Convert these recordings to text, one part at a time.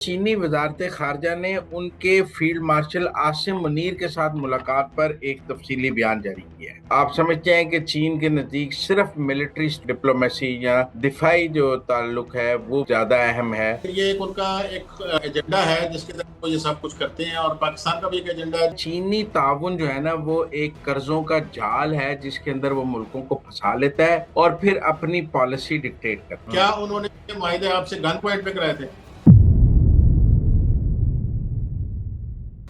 चीनी वजारत खारजा ने उनके फील्ड मार्शल आसिम मुनीर के साथ मुलाकात पर एक तफसीली बयान जारी किया है। आप समझते हैं कि चीन के नजदीक सिर्फ मिलिट्री डिप्लोमेसी या दिफाई जो ताल्लुक है वो ज्यादा अहम है। ये एक उनका एक एजेंडा है जिसके तहत वो ये सब कुछ करते हैं और पाकिस्तान का भी एक एजेंडा है। चीनी ताउन जो है ना वो एक कर्जों का जाल है जिसके अंदर वो मुल्कों को फंसा लेता है और फिर अपनी पॉलिसी डिक्टेट करता है। क्या उन्होंने माहिदे आपसे गन पॉइंट पे कराए थे?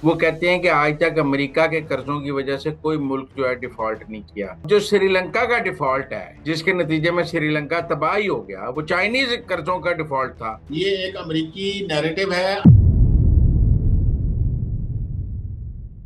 वो कहते हैं कि आज तक अमेरिका के कर्जों की वजह से कोई मुल्क जो है डिफॉल्ट नहीं किया। जो श्रीलंका का डिफॉल्ट है जिसके नतीजे में श्रीलंका तबाही हो गया, वो चाइनीज कर्जों का डिफॉल्ट था। ये एक अमेरिकी नैरेटिव है।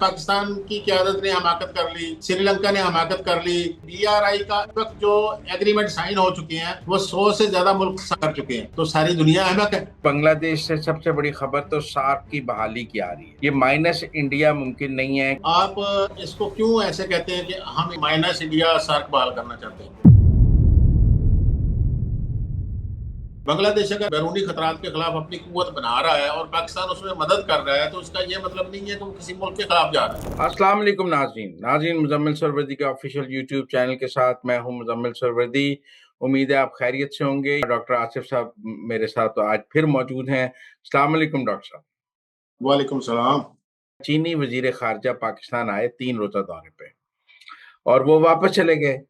पाकिस्तान की क़यादत ने हमाकत कर ली, श्रीलंका ने हमाकत कर ली। BRI का वक्त जो एग्रीमेंट साइन हो चुके हैं वो 100 से ज्यादा मुल्क कर चुके हैं, तो सारी दुनिया अहमक है। बांग्लादेश से सबसे बड़ी खबर तो सार्क की बहाली की आ रही है। ये माइनस इंडिया मुमकिन नहीं है। आप इसको क्यों ऐसे कहते हैं कि हम माइनस इंडिया सार्क बहाल करना चाहते हैं? बांग्लादेश अगर बैरूनी खतरात के खिलाफ अपनी कुव्वत बना रहा है और पाकिस्तान उसमें मदद कर रहा है तो इसका ये मतलब नहीं है कि वो किसी मुल्क के खिलाफ जा रहा है। अस्सलाम वालेकुम नाज़रीन मुजम्मिल सरवरदी के ऑफिशियल यूट्यूब चैनल के साथ मैं हूं मुजम्मिल सरवरदी। उम्मीद है आप खैरियत से होंगे। डॉक्टर आसिफ साहब मेरे साथ तो आज फिर मौजूद हैं। अस्सलाम वालेकुम डॉक्टर साहब। वालेकुम सलाम। चीनी वजीर खारजा पाकिस्तान आए 3 रोज़ा दौरे पे और वो वापस चले गए।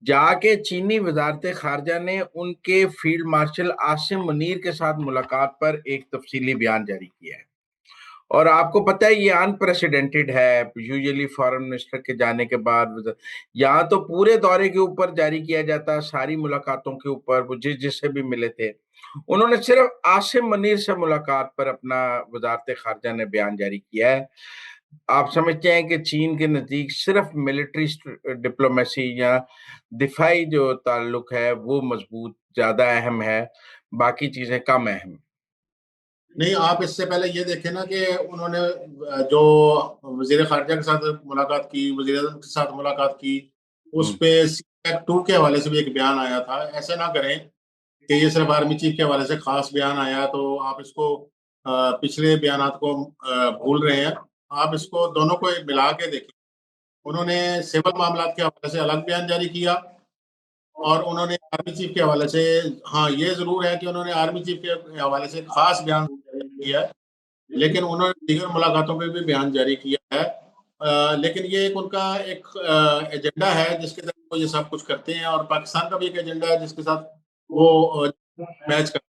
जाके चीनी वजारत खारजा ने उनके फील्ड मार्शल आसिम मुनीर के साथ मुलाकात पर एक तफसीली बयान जारी किया है। और आपको पता है ये अनप्रेसिडेंटेड है। यूजुअली फॉरेन मिनिस्टर के जाने के बाद यहाँ तो पूरे दौरे के ऊपर जारी किया जाता है, सारी मुलाकातों के ऊपर वो जिससे भी मिले थे। उन्होंने सिर्फ आसिम मनीर से मुलाकात पर अपना वजारत खारजा ने बयान जारी किया है। आप समझते हैं कि चीन के नजदीक सिर्फ मिलिट्री डिप्लोमेसी या दिफाई जो ताल्लुक है वो मजबूत ज्यादा अहम है, बाकी चीजें कम अहम। नहीं, आप इससे पहले ये देखें ना कि उन्होंने जो वजीर खारजा के साथ मुलाकात की, वजीर आज़म के साथ मुलाकात की, उस पे CPEC 2 के हवाले से भी एक बयान आया था। ऐसे ना करें कि ये सिर्फ आर्मी चीफ के हवाले से खास बयान आया तो आप इसको पिछले बयानात को भूल रहे हैं। आप इसको दोनों को मिला के देखें। उन्होंने सिविल मामलात के हवाले से अलग बयान जारी किया और उन्होंने आर्मी चीफ के हवाले से, हाँ ये जरूर है कि उन्होंने आर्मी चीफ के हवाले से खास बयान किया है, लेकिन उन्होंने दीगर मुलाकातों पे भी बयान जारी किया है। लेकिन ये एक उनका एक एजेंडा है जिसके तहत वो ये सब कुछ करते हैं और पाकिस्तान का भी एक एजेंडा है जिसके साथ वो मैच करते हैं।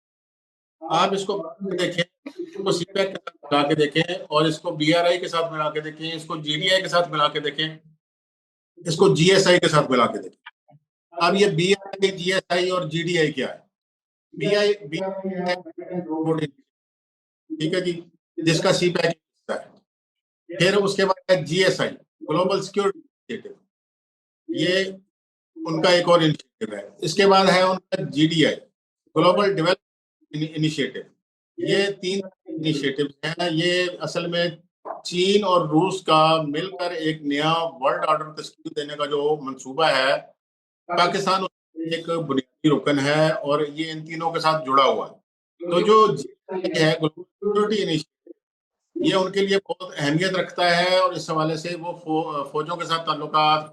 आप इसको देखें, इसको CPEC के साथ मिला के देखें और इसको BRI के साथ मिला के देखें, इसको GDI के साथ मिला के देखें, इसको GSI के साथ मिला के देखें। अब ये BRI, GSI और GDI क्या है? BI ठीक है जी, जिसका CPEC हिस्सा है। फिर उसके बाद है GSI, ग्लोबल सिक्योरिटी इनिशिएटिव, ये उनका एक और इनिशिएटिव है। इसके बाद है उनका GDI, ग्लोबल डेवलपमेंट इनिशिएटिव। ये 3 इनिशिएटिव हैं। ये असल में चीन और रूस का मिलकर एक नया वर्ल्ड ऑर्डर तश्कील देने का जो मंसूबा है, पाकिस्तान उसमें एक बुनियादी रुकन है और ये इन तीनों के साथ जुड़ा हुआ है। तो जो GSI है, ग्लोबल सिक्योरिटी इनिशिएटिव, ये उनके लिए बहुत अहमियत रखता है और इस हवाले से वो फौजों के साथ ताल्लुकात,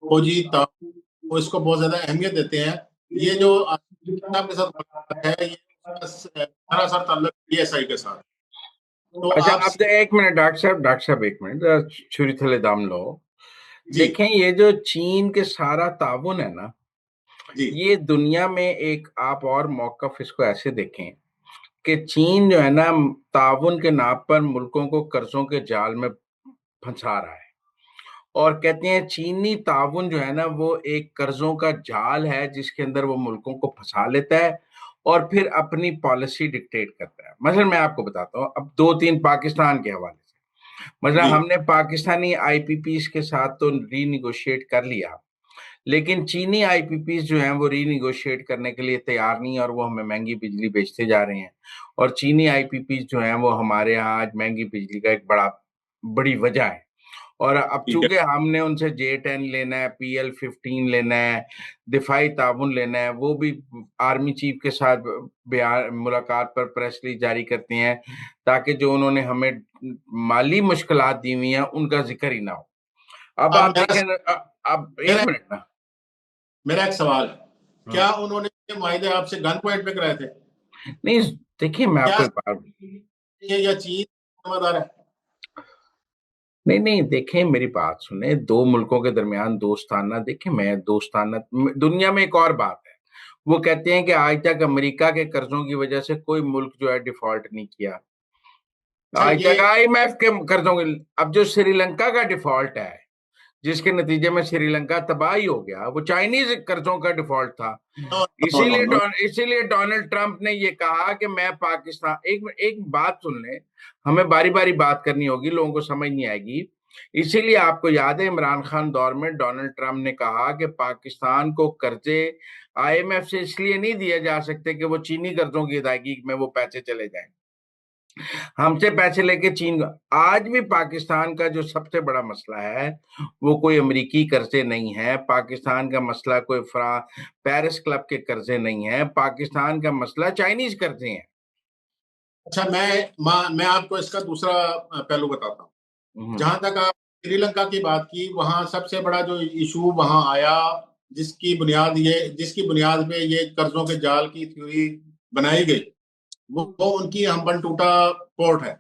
फौजी वो इसको बहुत ज्यादा अहमियत देते हैं। ये जो साहब के साथ मुलाकात है, ये उसका सरासर ताल्लुक BSI के साथ। तो अच्छा, आप आप एक मिनट डॉक्टर साहब एक मिनट छुरी थले दाम लो। जी देखें, ये जो चीन के सारा ताउन है ना, जी ये दुनिया में एक आप और मौकफ इसको ऐसे देखें कि चीन जो है ना ताउन के नाम पर मुल्कों को कर्जों के जाल में फंसा रहा है। और कहते हैं चीनी ताउन जो है ना वो एक कर्जों का जाल है जिसके अंदर वो मुल्कों को फंसा लेता है और फिर अपनी पॉलिसी डिक्टेट करता है। मतलब मैं आपको बताता हूँ अब 2-3 पाकिस्तान के हवाले से। मतलब जी हमने पाकिस्तानी आईपीपीज के साथ तो रीनिगोशिएट कर लिया, लेकिन चीनी आईपीपीज जो हैं वो रीनिगोशिएट करने के लिए तैयार नहीं और वो हमें महंगी बिजली बेचते जा रहे हैं। और चीनी आईपीपीज जो हैं वो हमारे यहाँ आज महंगी बिजली का एक बड़ी वजह है। और अब ठीक है। चूंकि हमने उनसे J-10 लेना है, PL-15 लेना है, दिफाई ताउन लेना है, वो भी आर्मी चीफ के साथ बयान मुलाकात पर प्रेस रिलीज जारी करती हैं ताकि जो उन्होंने हमें माली मुश्किलात दी हुई हैं उनका जिक्र ही ना हो। अब अब आप देखें अब मेरा एक मिनट ना। मेरा एक सवाल है, हम्म। क्या उन्होंने ये मायदे आपसे गन पॉइंट पे कराए थे? नहीं, देखिए मैं क्या आपको एक बात। ये या चीन जिम्मेदार है? नहीं नहीं, देखें मेरी बात सुने, दो मुल्कों के दरमियान दोस्ताना, देखें मैं दोस्ताना, दुनिया में एक और बात है, वो कहते हैं कि आज तक अमेरिका के कर्जों की वजह से कोई मुल्क जो है डिफॉल्ट नहीं किया, अच्छा आज ये तक IMF के कर्जों की। अब जो श्रीलंका का डिफॉल्ट है, जिसके नतीजे में श्रीलंका तबाह ही हो गया, वो चाइनीज कर्जों का डिफॉल्ट था। No no no no. इसीलिए डोनाल्ड ट्रंप ने ये कहा कि मैं पाकिस्तान, एक बात सुन ले, हमें बारी बारी बात करनी होगी, लोगों को समझ नहीं आएगी। इसीलिए आपको याद है इमरान खान दौर में डोनाल्ड ट्रंप ने कहा कि पाकिस्तान को कर्जे IMF से इसलिए नहीं दिए जा सकते कि वो चीनी कर्जों की अदायगी में वो पैसे चले जाएं, हमसे पैसे लेके चीन। आज भी पाकिस्तान का जो सबसे बड़ा मसला है वो कोई अमेरिकी कर्जे नहीं है, पाकिस्तान का मसला कोई पेरिस क्लब के कर्जे नहीं है, पाकिस्तान का मसला चाइनीज कर्जे हैं। अच्छा मैं आपको इसका दूसरा पहलू बताता हूँ। हम्म। जहां तक आप श्रीलंका की बात की, वहां सबसे बड़ा जो इशू वहां आया, जिसकी बुनियाद पे ये कर्जों के जाल की थ्योरी बनाई गई, वो उनकी हम्बनटोटा पोर्ट है।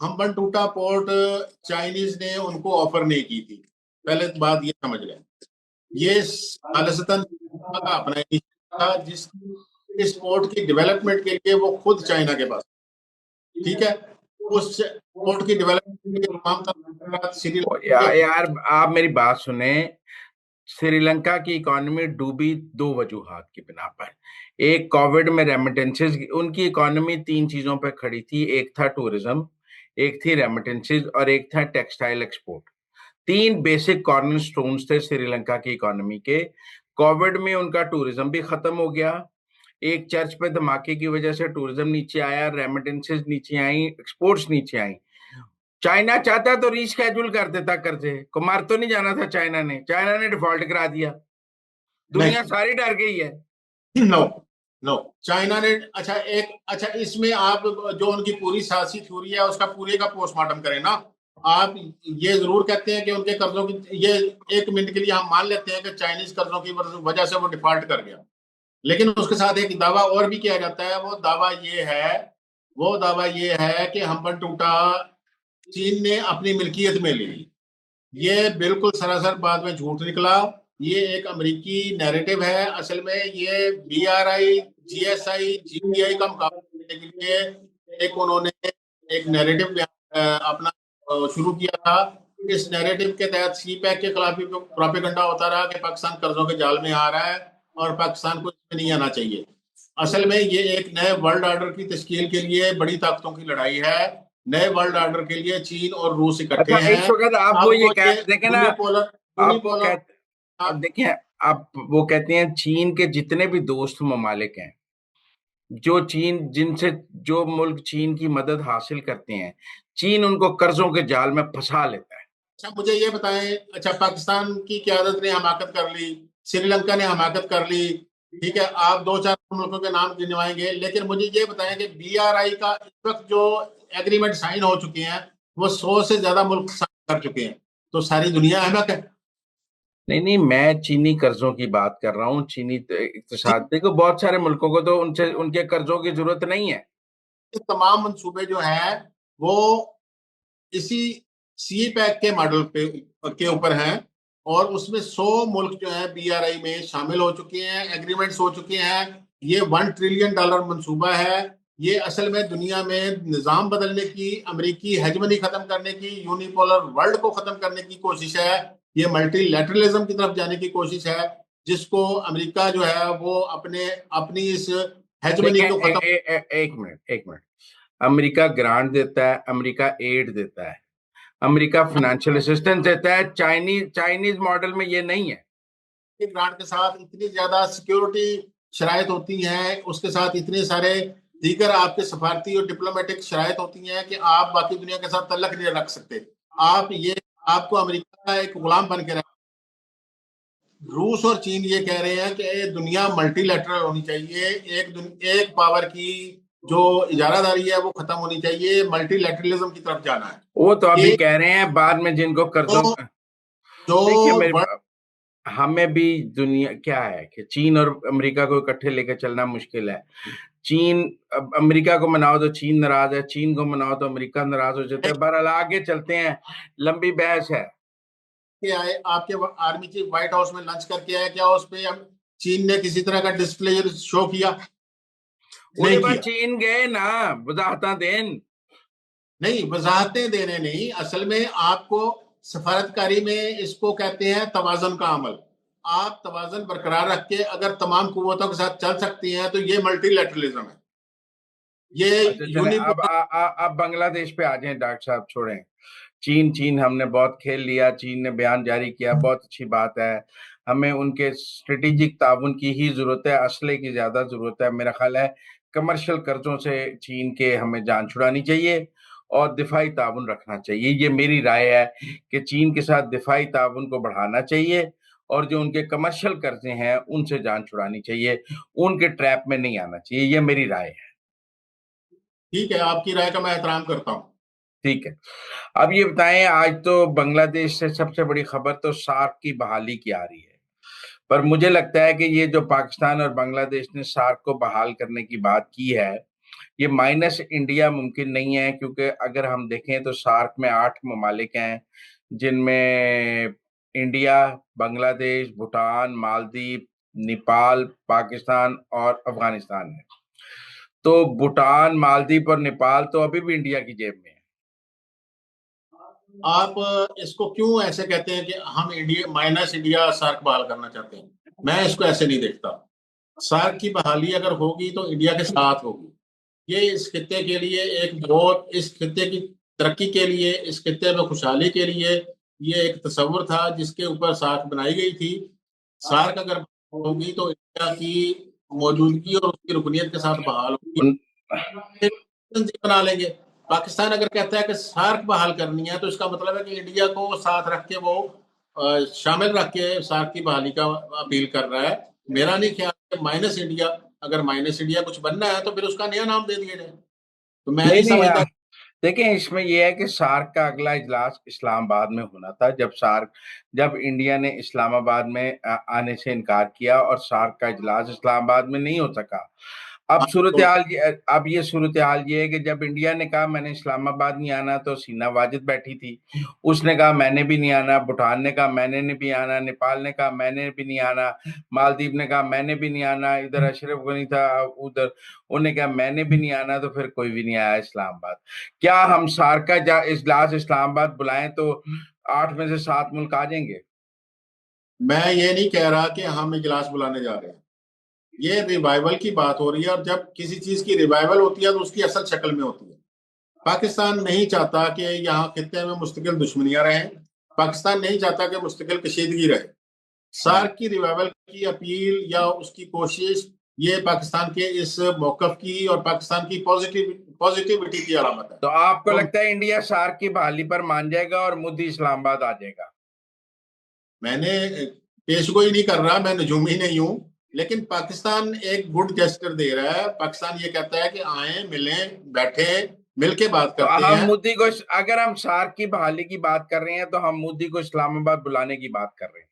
हम्बनटोटा पोर्ट चाइनीज ने उनको ऑफर नहीं की थी। पहले तो बात ये समझ लें, ये खालिस्तान का अपना इनिशिएटिव था, जिस इस पोर्ट की डेवलपमेंट के लिए वो खुद चाइना के पास, ठीक है, उस पोर्ट की डेवलपमेंट के लिए तमाम तरह श्रीलंका के यार आप मेरी बात सुने, श्रीलंका की इकोनॉमी डूबी दो वजूहात की बिना पर। एक, कोविड में रेमिटेंसेस, उनकी इकोनॉमी तीन चीजों पर खड़ी थी, एक था टूरिज्म, एक थी रेमिटेंसेस और एक था टेक्सटाइल एक्सपोर्ट। तीन बेसिक कॉर्नर स्टोन्स थे श्रीलंका की इकोनॉमी के। कोविड में उनका टूरिज्म भी खत्म हो गया, एक चर्च पे धमाके की वजह से टूरिज्म नीचे आया, रेमिटेंसेस नीचे आई, एक्सपोर्ट्स नीचे आई। चाइना चाहता तो रीशेड्यूल कर देता कर्जे को, मार तो नहीं जाना था चाइना ने डिफॉल्ट करा दिया, दुनिया नहीं, सारी डर गई है। नो नो, चाइना ने, अच्छा इसमें आप जो उनकी पूरी सियासी थ्योरी है उसका पूरे का पोस्टमार्टम करें ना। आप ये जरूर कहते हैं कि उनके कर्जों की, ये एक मिनट के लिए हम मान लेते हैं कि चाइनीज कर्जों की वजह से वो डिफॉल्ट कर गया, लेकिन उसके साथ एक दावा और भी किया जाता है। वो दावा ये है कि हम्बनटोटा चीन ने अपनी मिल्कियत में ली। ये बिल्कुल सरासर बाद में झूठ निकला। ये एक अमेरिकी नैरेटिव है। असल में ये BRI, GSI, GDI का मुकाबला करने के लिए उन्होंने एक नैरेटिव अपना शुरू किया था। इस नैरेटिव के तहत CPEC के खिलाफ भी प्रोपेगेंडा होता रहा कि पाकिस्तान कर्जों के जाल में आ रहा है और पाकिस्तान को इसमें नहीं आना चाहिए। असल में ये एक नए वर्ल्ड ऑर्डर की तश्कील के लिए बड़ी ताकतों की लड़ाई है। नए वर्ल्ड ऑर्डर के लिए चीन और रूस इकट्ठे अच्छा, इस हैं। वक्त आप वो ये आपको कह ये देखे ना, यूनिपोलर आप वो यूनिपोलर कह अब देखिए, आप वो कहते हैं चीन के जितने भी दोस्त ममालिक हैं, जो चीन जिनसे जो मुल्क चीन की मदद हासिल करते हैं, चीन उनको कर्जों के जाल में फंसा लेता है। अच्छा मुझे ये बताएं, अच्छा पाकिस्तान की क्यादत ने हमाकत कर ली, श्रीलंका ने हमाकत कर ली, ठीक है, आप दो चार मुल्कों के नाम गिनवाएंगे, लेकिन मुझे ये बताएं कि BRI का इस वक्त जो एग्रीमेंट साइन हो चुके हैं वो 100 से ज्यादा मुल्क साइन कर चुके हैं, तो सारी दुनिया अहमक है। नहीं नहीं, मैं चीनी कर्जों की बात कर रहा हूँ, चीनी इक्तिसाद, देखो बहुत सारे मुल्कों को तो उनसे उनके कर्जों की जरूरत नहीं है। ये तमाम मंसूबे जो हैं वो इसी CPEC के मॉडल पे के ऊपर हैं, और उसमें 100 मुल्क जो है BRI में शामिल हो चुके हैं, एग्रीमेंट्स हो चुके हैं। ये $1 ट्रिलियन मंसूबा है। ये असल में दुनिया में निजाम बदलने की, अमेरिकी हेजमनी खत्म करने की, यूनिपोलर वर्ल्ड को खत्म करने की कोशिश है। ये मल्टीलैटरलिज्म की तरफ जाने की कोशिश है, जिसको अमेरिका जो है वो अपने अपनी इस हेजमनी देखें, को खत्म। एक मिनट, अमेरिका ग्रांट देता है, अमेरिका एड देता है, अमेरिका फाइनेंशियल असिस्टेंस देता है, चाइनीज चाइनीज मॉडल में ये नहीं है। के ग्रांट के साथ इतनी ज्यादा सिक्योरिटी शराइत होती हैं, उसके साथ इतने सारे दीगर आपके सफारती और डिप्लोमेटिक शराइत होती हैं कि आप बाकी दुनिया के साथ तल्लक नहीं रख सकते। आप ये आपको अमेरिका एक गुलाम बन के रखा। रूस और चीन ये कह रहे हैं कि दुनिया मल्टीलैटरल होनी चाहिए, एक पावर की जो इजारादारी है वो खत्म होनी चाहिए, मल्टीलैटरलिज्म की तरफ जाना है। वो तो अभी ये कह रहे हैं, बाद में जिनको कर्जों, जो जो देखिए मेरे, वर्ल्ड हमें भी दुनिया क्या है कि चीन और अमेरिका को इकट्ठे लेकर चलना मुश्किल है। चीन, अब अमेरिका को मनाओ तो चीन नाराज है, चीन को मनाओ तो अमेरिका नाराज हो जाता है। बहरहाल आगे चलते हैं, लंबी बहस है। के आए, आपके आर्मी चीफ व्हाइट हाउस में लंच करके आए, क्या उस पे हम चीन ने किसी तरह का डिस्प्ले शो किया? ਉਹਦੇ नहीं ਬਾਅਦ किया। चीन गए ना वजाहतां देन। नहीं, वजाहतें देने नहीं, असल में आपको सफारतकारी में इसको कहते हैं तवाजन का अमल। आप तवाजन बरकरार रख के अगर तमाम कुव्वतों के साथ चल सकती हैं तो ये मल्टीलैटरलिज्म है, ये अच्छा चले, यूनिपोलर। अब बांग्लादेश पे आ जाएं डॉक्टर साहब, छोड़ें चीन। चीन हमने बहुत खेल लिया, चीन ने बयान जारी किया, बहुत अच्छी बात है। हमें उनके स्ट्रेटेजिक ताउन की ही जरूरत है, असले की ज्यादा जरूरत है मेरा ख्याल है। कमर्शियल कर्जों से चीन के हमें जान छुड़ानी चाहिए और दिफाई ताउन रखना चाहिए। ये मेरी राय है कि चीन के साथ दिफाई ताउन को बढ़ाना चाहिए और जो उनके कमर्शियल कर्जे हैं उनसे जान छुड़ानी चाहिए, उनके ट्रैप में नहीं आना चाहिए। ये मेरी राय है। ठीक है, आपकी राय का मैं एहतराम करता हूँ। ठीक है, अब ये बताएं, आज तो बांग्लादेश से सबसे बड़ी खबर तो सार्क की बहाली की आ रही है, पर मुझे लगता है कि ये जो पाकिस्तान और बांग्लादेश ने सार्क को बहाल करने की बात की है, ये माइनस इंडिया मुमकिन नहीं है। क्योंकि अगर हम देखें तो सार्क में 8 ममालिक हैं, जिनमें इंडिया, बांग्लादेश, भूटान, मालदीव, नेपाल, पाकिस्तान और अफगानिस्तान है। तो भूटान, मालदीव और नेपाल तो अभी भी इंडिया की जेब में है। आप इसको क्यों ऐसे कहते हैं कि हम इंडिया माइनस इंडिया सार्क बहाल करना चाहते हैं? मैं इसको ऐसे नहीं देखता। सार्क की बहाली अगर होगी तो इंडिया के साथ होगी। ये इस खित्ते के लिए एक बहुत, इस खित्ते की तरक्की के लिए, इस खित्ते में खुशहाली के लिए ये एक तस्वुर था जिसके ऊपर सार्क बनाई गई थी। सार्क अगर होगी तो इंडिया की मौजूदगी और उसकी रुकनीत के साथ बहाल होगी, उन, बना लेंगे। पाकिस्तान अगर कहता है कि सार्क बहाल करनी है तो इसका मतलब है कि इंडिया को साथ रख के वो शामिल रख के सार्क की बहाली का अपील कर रहा है। मेरा नहीं ख्याल कि माइनस इंडिया, अगर माइनस इंडिया कुछ बनना है तो फिर उसका नया नाम दे दिया जाए। तो मैं नहीं नहीं नहीं, समझता। देखें इसमें यह है कि सार्क का अगला इजलास इस्लामाबाद में होना था। जब इंडिया ने इस्लामाबाद में आने से इनकार किया और सार्क का इजलास इस्लामाबाद में नहीं हो सका। हाँ, तो अब ये सूरत हाल ये है कि जब इंडिया ने कहा मैंने इस्लामाबाद नहीं आना, तो सीना वाजिद बैठी थी, उसने कहा मैंने भी नहीं आना, भूटान ने कहा मैंने नहीं भी आना, नेपाल ने कहा मैंने भी नहीं आना, मालदीव ने कहा मैंने भी नहीं आना, इधर अशरफ गनी था, उधर उन्होंने कहा मैंने भी नहीं आना, तो फिर कोई भी नहीं आया इस्लामाबाद। क्या हम सार्क का इजलास इस्लामाबाद बुलाएं तो 8 में से 7 मुल्क आ जाएंगे? मैं ये नहीं कह रहा कि हम इजलास बुलाने जा रहे हैं। ये रिवाइवल की बात हो रही है, और जब किसी चीज की रिवाइवल होती है तो उसकी असल शक्ल में होती है। पाकिस्तान नहीं चाहता कि यहाँ खित्ते में मुस्तकिल दुश्मनियां रहें। पाकिस्तान नहीं चाहता कि मुस्तकिल कशीदगी रहे। हम्म। सार्क की रिवाइवल की अपील या उसकी कोशिश, ये पाकिस्तान के इस मौकफ की और पाकिस्तान की पॉजिटिविटी की अलामत है। तो आपको तो लगता है इंडिया सार्क की बहाली पर मान जाएगा और मोदी इस्लामाबाद आ जाएगा? मैंने पेशगोई नहीं कर रहा, मैं नजूमी नहीं हूं, लेकिन पाकिस्तान एक गुड जेस्चर दे रहा है। पाकिस्तान ये कहता है कि आए, मिलें, बैठे, मिलके बात तो करते हम हैं। मोदी को, अगर हम सार्क की बहाली की बात कर रहे हैं तो हम मोदी को इस्लामाबाद बुलाने की बात कर रहे हैं।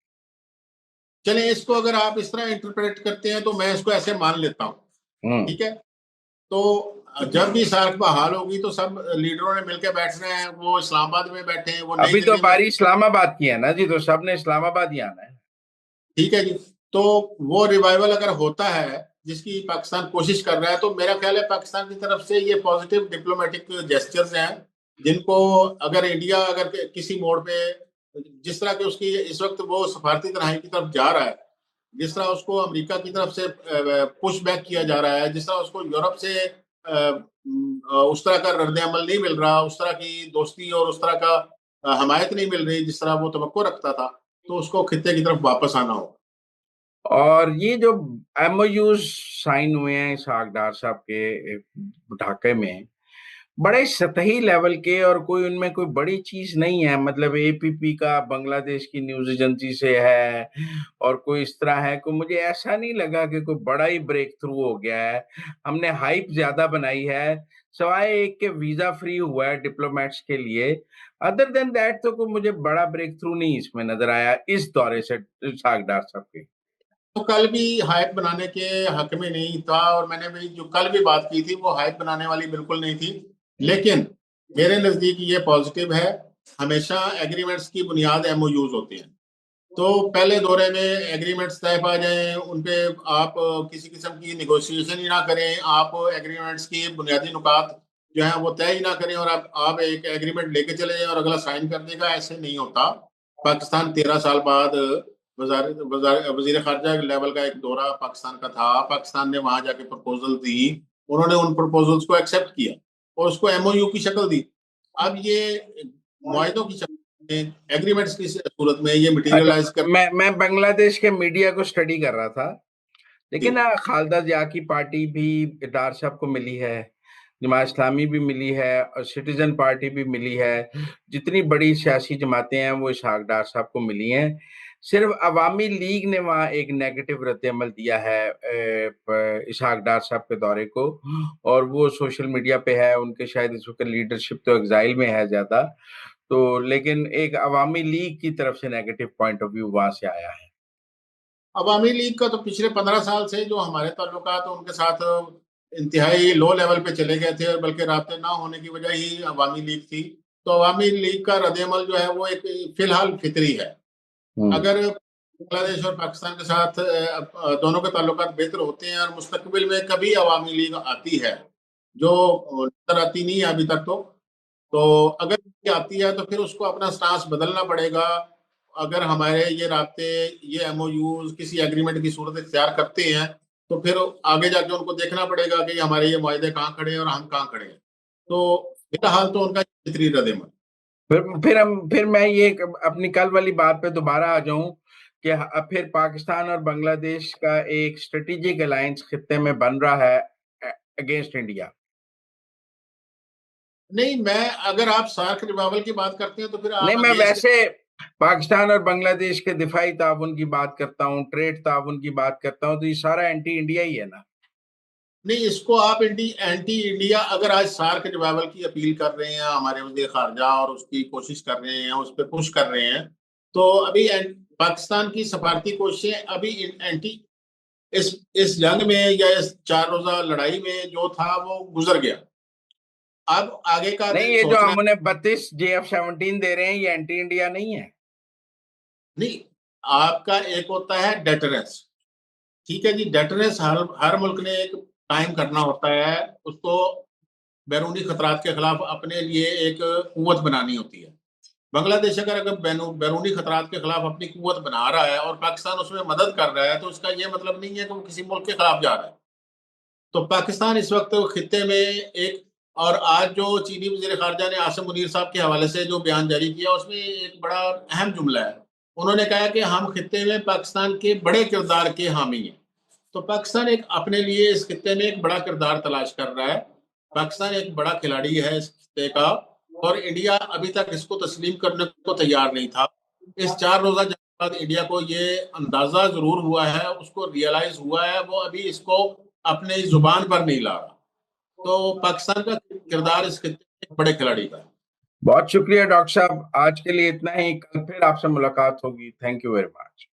चलें, इसको अगर आप इस तरह इंटरप्रेट करते हैं तो मैं इसको ऐसे मान लेता हूँ। हम्म। ठीक है। तो जब भी सार्क बहाल होगी तो सब लीडरों ने मिलकर बैठना है, वो इस्लामाबाद में बैठे हैं, वो नई अभी तो दिल्ली में। बारी इस्लामाबाद की है ना जी, तो सबने इस्लामाबाद ही आना है। ठीक है जी। तो वो रिवाइवल अगर होता है जिसकी पाकिस्तान कोशिश कर रहा है, तो मेरा ख्याल है पाकिस्तान की तरफ से ये पॉजिटिव डिप्लोमेटिक जेस्चर्स हैं, जिनको अगर इंडिया अगर किसी मोड़ पे, जिस तरह के उसकी इस वक्त वो सफारती तनहाई की तरफ जा रहा है, जिस तरह उसको अमेरिका की तरफ से पुश बैक किया जा रहा है, जिस तरह उसको यूरोप से उस तरह का रद्द अमल नहीं मिल रहा, उस तरह की दोस्ती और उस तरह का हमायत नहीं मिल रही जिस तरह वो तवक्को रखता था, तो उसको खित्ते की तरफ वापस आना होगा। और ये जो एमओयू साइन हुए हैं इसहाक डार साहब के ढाके में, बड़े सतही लेवल के, और कोई उनमें कोई बड़ी चीज नहीं है। मतलब एपीपी का बांग्लादेश की न्यूज एजेंसी से है और कोई इस तरह है, को मुझे ऐसा नहीं लगा कि कोई बड़ा ही ब्रेक थ्रू हो गया है। हमने हाइप ज्यादा बनाई है, सवाए एक के वीजा फ्री हुआ है डिप्लोमेट्स के लिए। अदर देन दैट तो कोई मुझे बड़ा ब्रेक थ्रू नहीं इसमें नजर आया इस दौरे से सागदार साहब के। तो कल भी हाइप बनाने के हक में नहीं था, और मैंने भी जो कल भी बात की थी वो हाइप बनाने वाली बिल्कुल नहीं थी। लेकिन मेरे नजदीक ये पॉजिटिव है। हमेशा एग्रीमेंट्स की बुनियाद एमओयूज होते हैं। तो पहले दौरे में एग्रीमेंट्स तय पा जाए उन पे, आप किसी किस्म की निगोशिएशन ही ना करें, आप एग्रीमेंट्स की बुनियादी नुकात जो है वो तय ही ना करें, और आप एक एग्रीमेंट लेके चले जाएं और अगला साइन कर देगा, ऐसे नहीं होता। पाकिस्तान 13 साल बाद वजीर खारजा लेवल का एक दौरा पाकिस्तान का था। पाकिस्तान ने वहां जाके प्रपोजल दी, उन्होंने उन प्रपोजल्स को एक्सेप्ट किया और उसको एमओयू की शक्ल दी। अब ये मुआहिदों की शक्ल में, एग्रीमेंट्स की सूरत में ये अच्छा, मटेरियलाइज कर। मैं बांग्लादेश के मीडिया को स्टडी कर रहा था, जी। लेकिन खालदा जिया की पार्टी भी डार साहब को मिली है, जमात इस्लामी भी मिली है और सिटीजन पार्टी भी मिली है। जितनी बड़ी सियासी जमातें हैं वो इसहाक डार साहब को मिली हैं। सिर्फ अवामी लीग ने वहाँ एक नेगेटिव रद्द-ए-अमल दिया है इसहाक डार साहब के दौरे को, और वो सोशल मीडिया पे है। उनके शायद इस वक्त लीडरशिप तो एग्जाइल में है ज्यादा, तो लेकिन एक अवामी लीग की तरफ से नेगेटिव पॉइंट ऑफ व्यू वहां से आया है। अवामी लीग का तो पिछले 15 साल से जो हमारे ताल्लुकात उनके साथ इंतहाई लो लेवल पे चले गए थे, और बल्कि राब्ते ना होने की वजह ही अवामी लीग थी। तो अवामी लीग का रद्द-ए-अमल जो है वो एक फिलहाल फितरी है। हम्म। अगर बांग्लादेश और पाकिस्तान के साथ दोनों के ताल्लुकात बेहतर होते हैं और मुस्तकबिल में कभी अवामी लीग आती है, जो नजर आती नहीं है अभी तक, तो अगर ये आती है तो फिर उसको अपना स्टांस बदलना पड़ेगा। अगर हमारे ये राब्ते, ये एमओयूज किसी एग्रीमेंट की सूरत इख्तियार करते हैं, तो फिर आगे जाके उनको देखना पड़ेगा कि हमारे ये मुआहदे कहाँ खड़े हैं और हम कहाँ खड़े हैं। तो फिलहाल तो उनका फितरी रद्द-ए-अमल। फिर मैं ये अपनी कल वाली बात पे दोबारा आ जाऊं कि अब फिर पाकिस्तान और बांग्लादेश का एक स्ट्रेटेजिक अलायंस खित्ते में बन रहा है अगेंस्ट इंडिया। नहीं, मैं, अगर आप सार्क रिवाइवल की बात करते हैं तो फिर नहीं, आप मैं अगेंस्ट। वैसे पाकिस्तान और बांग्लादेश के दिफाई ताउन की बात करता हूँ, ट्रेड ताउन की बात करता हूँ, तो ये सारा एंटी इंडिया ही है ना। नहीं, इसको आप एंटी इंडिया, अगर आज सार्क रिवाइवल की अपील कर रहे हैं हमारे वजीर खारजा और उसकी कोशिश कर रहे हैं, उस पर पुश कर रहे हैं, तो अभी पाकिस्तान की सफारती कोशिशें अभी एंटी, इस जंग में या इस 4 रोजा लड़ाई में जो था वो गुजर गया। अब आगे का नहीं, ये जो सोचना। हम उन्हें 32 JF-17 दे रहे हैं ये एंटी इंडिया नहीं है। नहीं, आपका एक होता है डेटरेंस। ठीक है जी, डेटरेंस हर हर मुल्क ने एक टाइम करना होता है उसको। बैरूनी खतरात के खिलाफ अपने लिए एक कुव्वत बनानी होती है। बांग्लादेश अगर बैरूनी खतरात के खिलाफ अपनी कुव्वत बना रहा है और पाकिस्तान उसमें मदद कर रहा है, तो इसका ये मतलब नहीं है कि वो किसी मुल्क के खिलाफ जा रहा है। तो पाकिस्तान इस वक्त खित्ते में एक, और आज जो चीनी वजीर खारजा ने आसिम मुनीर साहब के हवाले से जो बयान जारी किया उसमें एक बड़ा अहम जुमला है। उन्होंने कहा कि हम खित्ते में पाकिस्तान के बड़े किरदार के हामी हैं। तो पाकिस्तान एक अपने लिए इस खित्ते में एक बड़ा किरदार तलाश कर रहा है। पाकिस्तान एक बड़ा खिलाड़ी है इस खित्ते का, और इंडिया अभी तक इसको तस्लीम करने को तैयार नहीं था। इस 4 रोजा जंग के बाद इंडिया को ये अंदाजा जरूर हुआ है, उसको रियलाइज हुआ है, वो अभी इसको अपने जुबान पर नहीं ला रहा। तो पाकिस्तान का किरदार इस खित्ते में एक बड़े खिलाड़ी का है। बहुत शुक्रिया डॉक्टर साहब, आज के लिए इतना ही। कल फिर आपसे मुलाकात होगी। Thank you very much.